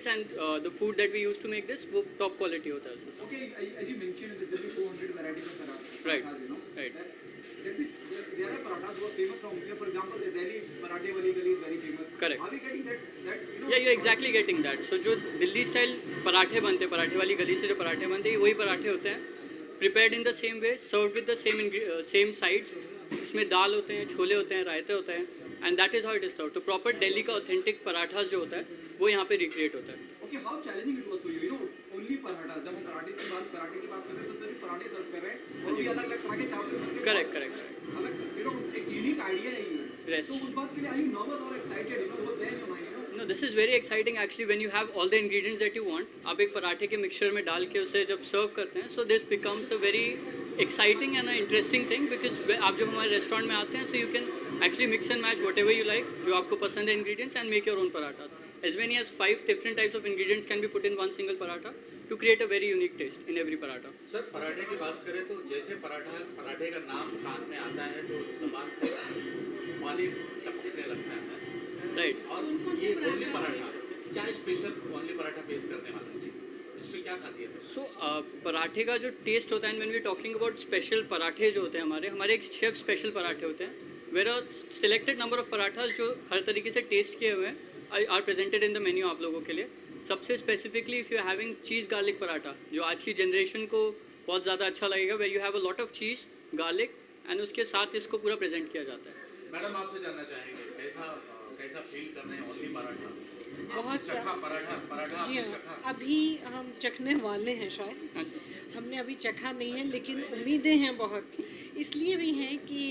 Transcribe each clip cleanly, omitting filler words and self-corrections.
ingredients and the food that we use to make this, वो top quality होता है उसमें. Okay, as you mentioned, there will be 400 varieties of parathas. Right. You know. Right. There are parathas who are famous from India. For example, the Delhi parathe wali gali is very famous. Correct. Are we getting that you know? Yeah, you're exactly getting that. So जो Delhi style पराठे बनते हैं, पराठे वाली गली से जो पराठे बनते हैं, वही पराठे होते हैं, prepared in the same way, served with the same sides. इसमें दाल होते हैं, छोले होते हैं, रायते होते हैं, and that is how it is served. तो proper दिल्ली का authentic पराठास जो होता है, वो यहाँ पे recreate होता है. Okay, how challenging it was for you? You know, only parathas. जब हम पराठे की बात कर रहे हैं तो सिर्फ पराठे सर्व कर रहे हैं और भी अलग-अलग तरह के चावल सर्व कर रहे हैं. Correct. अलग, you know, एक unique idea है ये. Yes. तो उस बात के लिए are you nervous or excited? You know, what's there in your mind? You know? No, this is very exciting actually when you have all the ingredients that you want. आप एक पराठे के मिक्सचर में डाल के उसे जब सर्व करते हैं, so this becomes a very exciting and an interesting thing because आप जब हमारे रेस्टोरेंट में आते हैं, so you can actually mix and match whatever you like, जो आपको पसंद है ingredients and make your own parathas. As many as 5 different types of ingredients can be put in one single paratha to create a very unique taste in every paratha. Sir पराठे की बात करें तो जैसे पराठे का नाम कान में आता है तो जबान से पानी टपकने लगता है. Right. और ये ओनली पराठा क्या स्पेशल ओनली पराठा पेश करने वाला है, इसमें क्या खासियत है? So पराठे का जो टेस्ट होता है, when we are talking about special पराठे जो होते हैं हमारे एक शेफ स्पेशल पराठे होते हैं, where a selected number of parathas जो हर तरीके से टेस्ट किए हुए हैं are presented in the menu आप लोगों के लिए. सबसे specifically if you are having cheese garlic paratha, जो आज की जनरेशन को बहुत ज़्यादा अच्छा लगेगा, where you have a lot of cheese garlic and उसके साथ इसको पूरा प्रेजेंट किया जाता है. मैडम आपसे जानना चाहेंगे कैसा फील कर रहे हैं ओनली पराठा? बहुत चखा पराठा जी आपने हाँ, चखा? अभी हम चखने वाले हैं शायद. हाँ जी. हमने अभी चखा नहीं है लेकिन उम्मीदें हैं बहुत, इसलिए भी हैं कि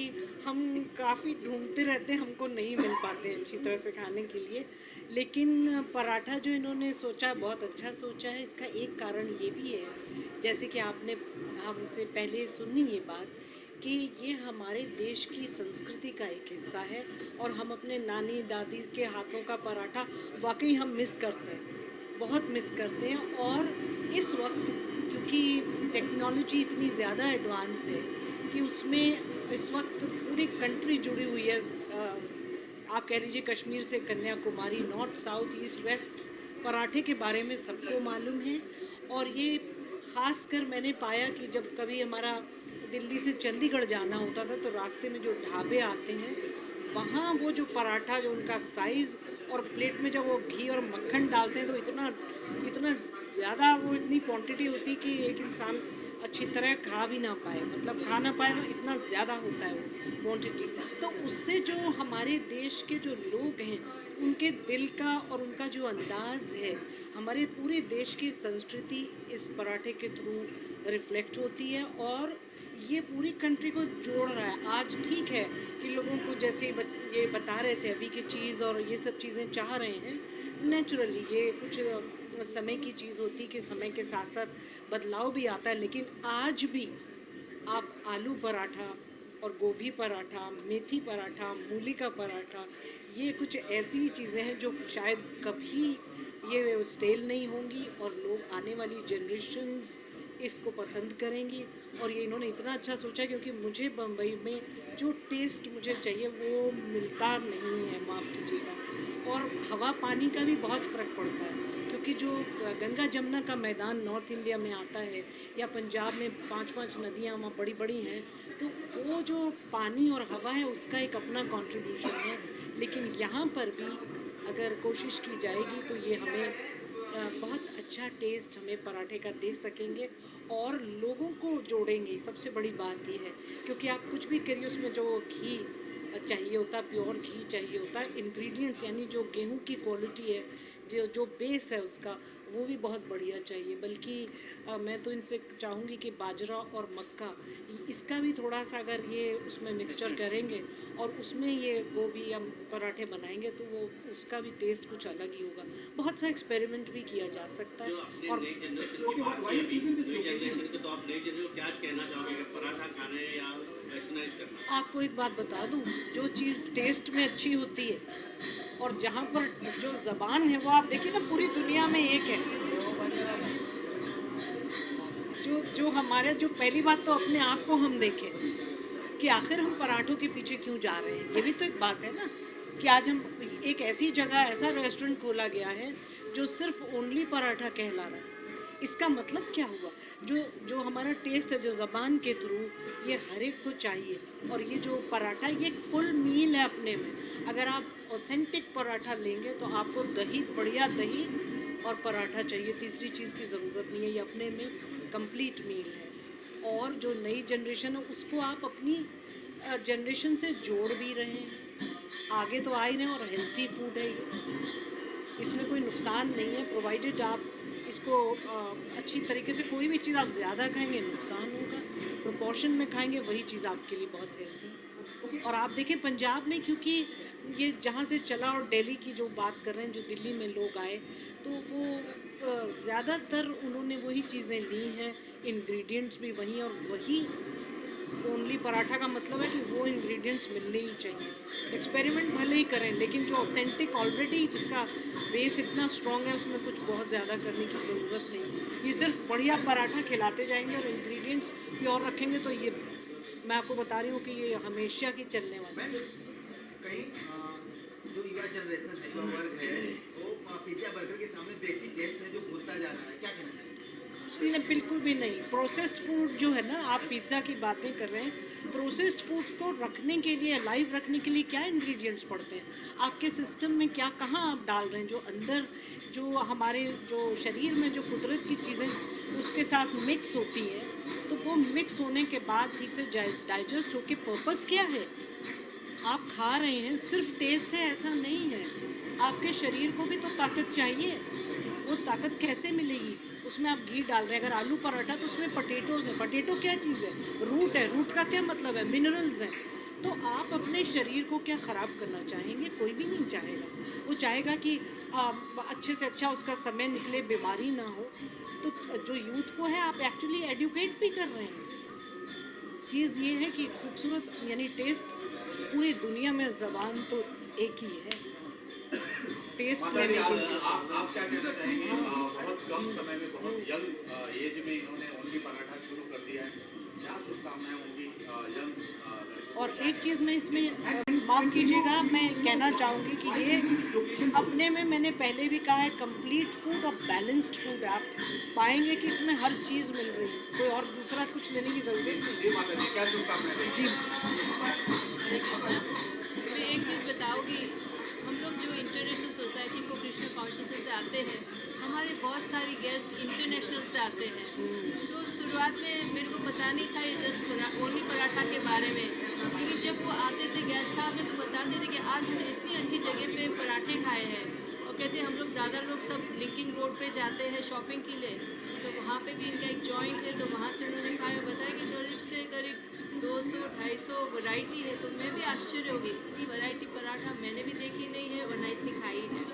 हम काफ़ी ढूंढते रहते हैं, हमको नहीं मिल पाते अच्छी तरह से खाने के लिए. लेकिन पराठा जो इन्होंने सोचा बहुत अच्छा सोचा है. इसका एक कारण ये भी है, जैसे कि आपने हमसे पहले सुनी ये बात, कि ये हमारे देश की संस्कृति का एक हिस्सा है और हम अपने नानी दादी के हाथों का पराठा वाकई हम मिस करते हैं, बहुत मिस करते हैं. और इस वक्त क्योंकि टेक्नोलॉजी इतनी ज़्यादा एडवांस है कि उसमें इस वक्त पूरी कंट्री जुड़ी हुई है. आप कह लीजिए कश्मीर से Kanyakumari, north south east west, पराठे के बारे में सबको मालूम है. और ये ख़ास कर मैंने पाया कि जब कभी हमारा दिल्ली से चंडीगढ़ जाना होता था तो रास्ते में जो ढाबे आते हैं वहाँ वो जो पराठा, जो उनका साइज़ और प्लेट में जब वो घी और मक्खन डालते हैं तो इतना ज़्यादा वो इतनी क्वांटिटी होती कि एक इंसान अच्छी तरह खा भी ना पाए, मतलब खा ना पाए, इतना ज़्यादा होता है वो क्वांटिटी. तो उससे जो हमारे देश के जो लोग हैं उनके दिल का और उनका जो अंदाज़ है, हमारे पूरे देश की संस्कृति इस पराठे के थ्रू रिफ्लेक्ट होती है और ये पूरी कंट्री को जोड़ रहा है. आज ठीक है कि लोगों को जैसे ये बता रहे थे अभी की चीज़ और ये सब चीज़ें चाह रहे हैं, नेचुरली ये कुछ समय की चीज़ होती है कि समय के साथ साथ बदलाव भी आता है. लेकिन आज भी आप आलू पराठा और गोभी पराठा, मेथी पराठा, मूली का पराठा, ये कुछ ऐसी चीज़ें हैं जो शायद कभी ये स्टेल नहीं होंगी और लोग आने वाली जनरेशन्स इसको पसंद करेंगी. और ये इन्होंने इतना अच्छा सोचा क्योंकि मुझे बम्बई में जो टेस्ट मुझे चाहिए वो मिलता नहीं है, माफ़ कीजिएगा. और हवा पानी का भी बहुत फ़र्क पड़ता है क्योंकि जो गंगा जमुना का मैदान नॉर्थ इंडिया में आता है या पंजाब में 5-5 नदियाँ वहाँ बड़ी बड़ी हैं, तो वो जो पानी और हवा है उसका एक अपना कंट्रीब्यूशन है. लेकिन यहाँ पर भी अगर कोशिश की जाएगी तो ये हमें बहुत अच्छा टेस्ट हमें पराठे का दे सकेंगे और लोगों को जोड़ेंगे. सबसे बड़ी बात ये है क्योंकि आप कुछ भी करिए उसमें जो घी चाहिए होता है, प्योर घी चाहिए होता है, इंग्रेडिएंट्स यानी जो गेहूं की क्वालिटी है, जो बेस है उसका, वो भी बहुत बढ़िया चाहिए. बल्कि मैं तो इनसे चाहूँगी कि बाजरा और मक्का इसका भी थोड़ा सा अगर ये उसमें मिक्सचर करेंगे और उसमें ये गोभी हम पराठे बनाएंगे तो वो उसका भी टेस्ट कुछ अलग ही होगा. बहुत सा एक्सपेरिमेंट भी किया जा सकता है. और आपको एक बात बता दूँ, जो चीज़ टेस्ट में अच्छी होती है और जहाँ पर जो ज़बान है वो आप देखिए ना पूरी दुनिया में एक है. जो हमारे जो पहली बात तो अपने आप को हम देखें कि आखिर हम पराठों के पीछे क्यों जा रहे हैं. ये भी तो एक बात है ना कि आज हम एक ऐसी जगह, ऐसा रेस्टोरेंट खोला गया है जो सिर्फ ओनली पराठा कहला रहा है। इसका मतलब क्या हुआ? जो हमारा टेस्ट है, जो ज़बान के थ्रू ये हर एक को चाहिए। और ये जो पराठा, ये एक फुल मील है अपने में। अगर आप ऑथेंटिक पराठा लेंगे तो आपको दही, बढ़िया दही और पराठा चाहिए, तीसरी चीज़ की ज़रूरत नहीं है। ये अपने में कंप्लीट मील है। और जो नई जनरेशन है उसको आप अपनी जनरेशन से जोड़ भी रहे हैं, आगे तो आ ही रहे हैं। और हेल्थी फूड है ये, इसमें कोई नुकसान नहीं है, प्रोवाइडेड आप इसको अच्छी तरीके से, कोई भी चीज़ आप ज़्यादा खाएंगे नुकसान होगा, प्रोपोर्शन में खाएंगे वही चीज़ आपके लिए बहुत हेल्थी। और आप देखें पंजाब में, क्योंकि ये जहाँ से चला, और दिल्ली की जो बात कर रहे हैं, जो दिल्ली में लोग आए तो वो ज़्यादातर उन्होंने वही चीज़ें ली हैं, इंग्रेडिएंट्स भी वही, और वही ओनली पराठा का मतलब है कि वो इंग्रेडिएंट्स मिलने ही चाहिए। एक्सपेरिमेंट भले ही करें, लेकिन जो ऑथेंटिक ऑलरेडी जिसका बेस इतना स्ट्रॉन्ग है, उसमें कुछ बहुत ज़्यादा करने की ज़रूरत नहीं। ये सिर्फ बढ़िया पराठा खिलाते जाएंगे और इंग्रेडिएंट्स प्योर रखेंगे तो ये, मैं आपको बता रही हूँ कि ये हमेशा की चलने वाली है। कहीं जो युवा जनरेशन है, युवा वर्ग है, वो पिज्जा बर्गर के सामने बेसिक टेस्ट है जो भूलता जा रहा है, क्या कहना चाहिए? नहीं, बिल्कुल भी नहीं। प्रोसेस्ड फूड जो है ना, आप पिज़्ज़ा की बातें कर रहे हैं, प्रोसेस्ड फूड्स को रखने के लिए, लाइव रखने के लिए क्या इंग्रेडिएंट्स पड़ते हैं आपके सिस्टम में, क्या कहाँ आप डाल रहे हैं, जो अंदर, जो हमारे जो शरीर में जो कुदरत की चीज़ें उसके साथ मिक्स होती है, तो वो मिक्स होने के बाद ठीक से डाइजेस्ट होके पर्पस क्या है? आप खा रहे हैं, सिर्फ टेस्ट है ऐसा नहीं है, आपके शरीर को भी तो ताकत चाहिए। वो ताकत कैसे मिलेगी? उसमें आप घी डाल रहे हैं। अगर आलू पराठा तो उसमें पटेटोज है। पटेटो क्या चीज़ है? रूट है। रूट का क्या मतलब है? मिनरल्स हैं। तो आप अपने शरीर को क्या ख़राब करना चाहेंगे? कोई भी नहीं चाहेगा। वो चाहेगा कि अच्छे से अच्छा उसका समय निकले, बीमारी ना हो। तो जो यूथ को है, आप एक्चुअली एडुकेट भी कर रहे हैं। चीज़ ये है कि खूबसूरत, यानी टेस्ट पूरी दुनिया में, ज़बान तो एक ही है, टेस्ट आप लेने के लिए। आप क्या कहना चाहेंगे? बहुत कम समय में, बहुत यंग एज में इन्होंने ओनली पराठा शुरू कर दिया है, क्या शुभकामनाएं होंगी यंग? और एक चीज़ मैं इसमें माफ़ कीजिएगा, मैं कहना चाहूँगी कि ये अपने में, मैंने पहले भी कहा है, कंप्लीट फूड और बैलेंस्ड फूड है। आप पाएंगे कि इसमें हर चीज़ मिल रही है, कोई और दूसरा कुछ लेने की ज़रूरत नहीं। जी माता जी, क्या शुभकामनाएं देंगी? हरे कृष्णा। मैं एक चीज़ बताऊँगी, हम लोग जो international society for Christian consciousness से आते हैं, हमारे बहुत सारी गेस्ट इंटरनेशनल से आते हैं। तो शुरुआत में मेरे को पता नहीं था ये जस्ट ओनली पराठा के बारे में, लेकिन जब वो आते थे गेस्ट साहब में, तो बताते थे कि आज हमने इतनी अच्छी जगह पे पराठे खाए हैं। और कहते हैं हम लोग ज़्यादा लोग सब लिंकिंग रोड पे जाते हैं शॉपिंग के लिए, तो वहाँ पे भी इनका एक जॉइंट है, तो वहाँ से उन्होंने खाया और बताया कि करीब से करीब 200-250 वैरायटी है। तो मैं भी आश्चर्य हो गई, इतनी वैरायटी पराठा मैंने भी देखी नहीं है और ना इतनी खाई है।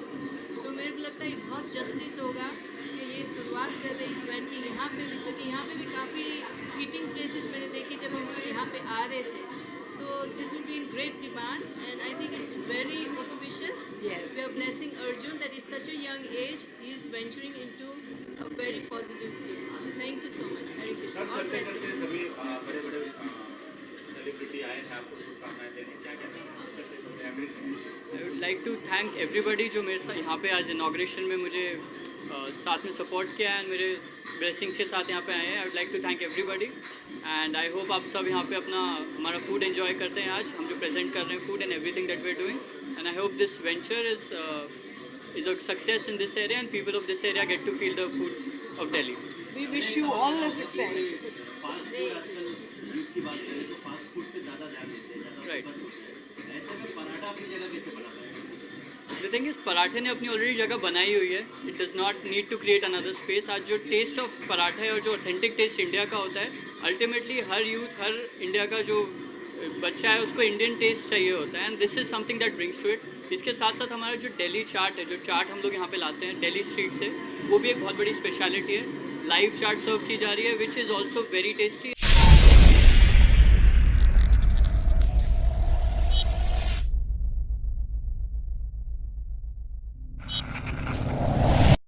तो मेरे को लगता है ये बहुत जस्टिस होगा कि ये शुरुआत कर रहे इस वैन की यहाँ पे भी, क्योंकि यहाँ पे भी काफ़ी ईटिंग प्लेसेस मैंने देखी जब हम यहाँ पे आ रहे थे। तो this will be in great demand and I think it's very auspicious. We are blessing Arjun that is such a young age, he is venturing into a very positive place. Thank you so much. Hare Krishna. सब और चलते चलते blessings. सभी बड़े-बड़े celebrity आए हैं आपको शुभकामनाएं देने, क्या कहते हैं? चलते चलते everything. I would like to thank everybody जो मेरे साथ यहाँ पे आज इनाग्रेशन में मुझे साथ में सपोर्ट किया है, मेरे ब्लेसिंग्स के साथ यहाँ पे आए हैं। I would like to thank everybody and I hope आप सब यहाँ पे अपना हमारा फूड एंजॉय करते हैं। आज हम जो प्रेजेंट कर रहे हैं food and everything that we are doing, and I hope this venture is a success in this area and people of this area get to feel the food of Delhi. We wish you all the success. Fast food आजकल youth की बात करें तो fast food पे ज़्यादा ध्यान देते हैं, ज़्यादा Right. फोकस होता है। ऐसे में पराठा अपनी जगह कैसे बना पाएगा? The thing is, पराठे ने अपनी ऑलरेडी जगह बनाई हुई है। It does not need to create another space. आज जो टेस्ट ऑफ पराठा है और जो ऑथेंटिक टेस्ट इंडिया का होता है, अल्टीमेटली हर यूथ, हर इंडिया का जो बच्चा है उसको इंडियन टेस्ट चाहिए होता है, and this is something that brings to it. इसके साथ साथ हमारा जो दिल्ली चाट है, जो चाट हम लोग यहाँ पे लाते हैं दिल्ली स्ट्रीट से, वो भी एक बहुत बड़ी स्पेशलिटी है। लाइव चाट सर्व की जा रही है which is also very tasty.